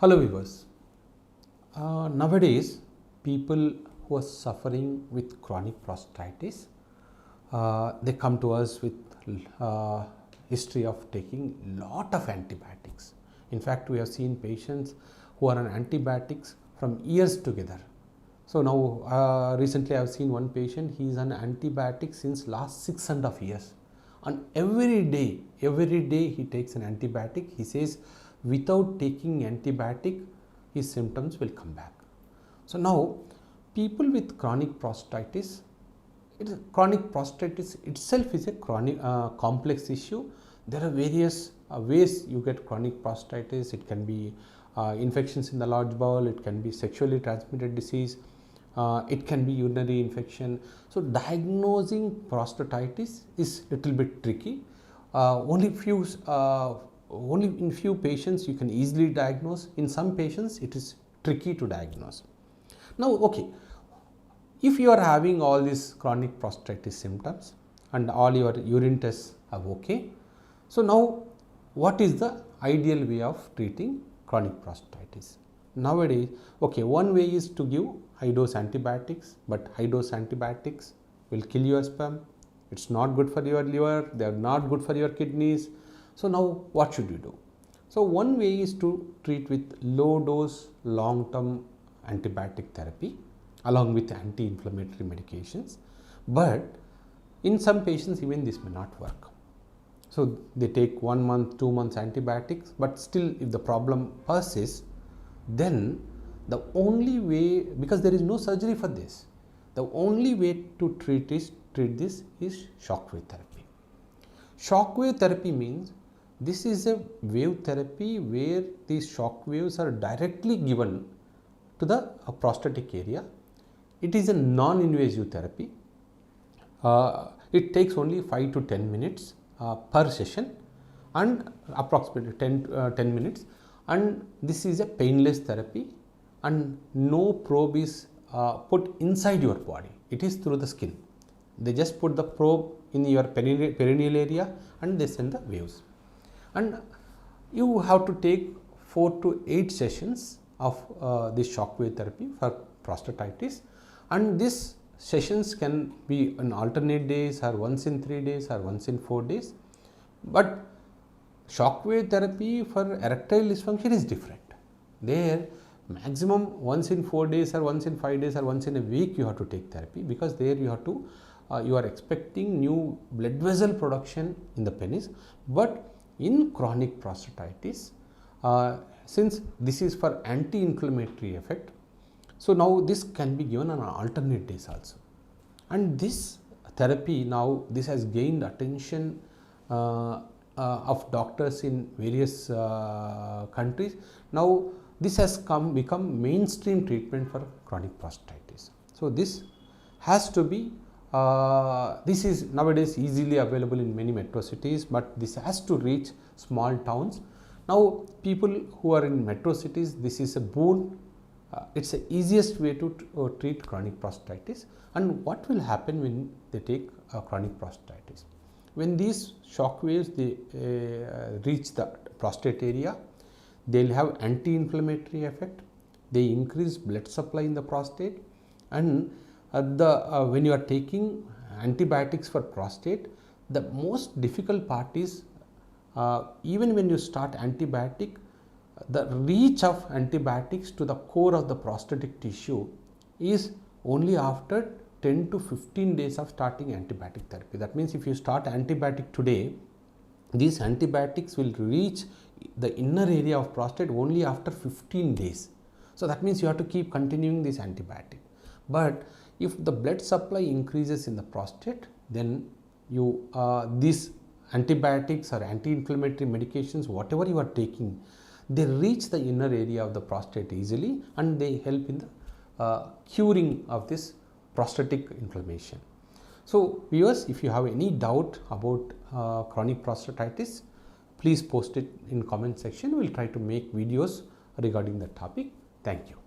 Hello viewers. Nowadays people who are suffering with chronic prostatitis, they come to us with history of taking lot of antibiotics. In fact, we have seen patients who are on antibiotics from years together. So now recently I have seen one patient, he is on antibiotics since last 6.5 years, and every day he takes an antibiotic. He says without taking antibiotic his symptoms will come back. So now people with chronic prostatitis, chronic prostatitis itself is a chronic complex issue. There are various ways you get chronic prostatitis. It can be infections in the large bowel, it can be sexually transmitted disease, it can be urinary infection. So diagnosing prostatitis is little bit tricky. Only in few patients you can easily diagnose. In some patients it is tricky to diagnose. Now okay, if you are having all these chronic prostatitis symptoms and all your urine tests are okay, so now what is the ideal way of treating chronic prostatitis? Nowadays, okay, one way is to give high dose antibiotics, but high dose antibiotics will kill your sperm. It's not good for your liver, they are not good for your kidneys. So now what should you do? So one way is to treat with low dose long term antibiotic therapy along with anti-inflammatory medications, but in some patients even this may not work. So they take 1 month, 2 months antibiotics, but still if the problem persists, then the only way, because there is no surgery for this, the only way to treat this is shockwave therapy. Shockwave therapy means this is a wave therapy where these shock waves are directly given to the prostatic area. It is a non-invasive therapy. It takes only 5 to 10 minutes per session, and approximately 10 minutes, and this is a painless therapy, and no probe is put inside your body. It is through the skin. They just put the probe in your perineal area and they send the waves, and you have to take 4 to 8 sessions of this shockwave therapy for prostatitis, and these sessions can be on alternate days or once in 3 days or once in 4 days. But shockwave therapy for erectile dysfunction is different. There maximum once in 4 days or once in 5 days or once in a week you have to take therapy, because there you have to you are expecting new blood vessel production in the penis. But in chronic prostatitis, since this is for anti-inflammatory effect, so now this can be given on alternate days also, and this therapy now this has gained attention of doctors in various countries. Now this has become mainstream treatment for chronic prostatitis. So this has to be this is nowadays easily available in many metro cities, but this has to reach small towns. Now people who are in metro cities, this is a boon. It's the easiest way to treat chronic prostatitis. And what will happen when they take chronic prostatitis? When these shock waves they reach the prostate area, they will have anti-inflammatory effect. They increase blood supply in the prostate, and when you are taking antibiotics for prostate, the most difficult part is even when you start antibiotic, the reach of antibiotics to the core of the prostatic tissue is only after 10 to 15 days of starting antibiotic therapy. That means if you start antibiotic today, these antibiotics will reach the inner area of prostate only after 15 days. So that means you have to keep continuing this antibiotic. But if the blood supply increases in the prostate, then you these antibiotics or anti-inflammatory medications, whatever you are taking, they reach the inner area of the prostate easily, and they help in the curing of this prostatic inflammation. So viewers, if you have any doubt about chronic prostatitis, please post it in comment section. We will try to make videos regarding the topic. Thank you.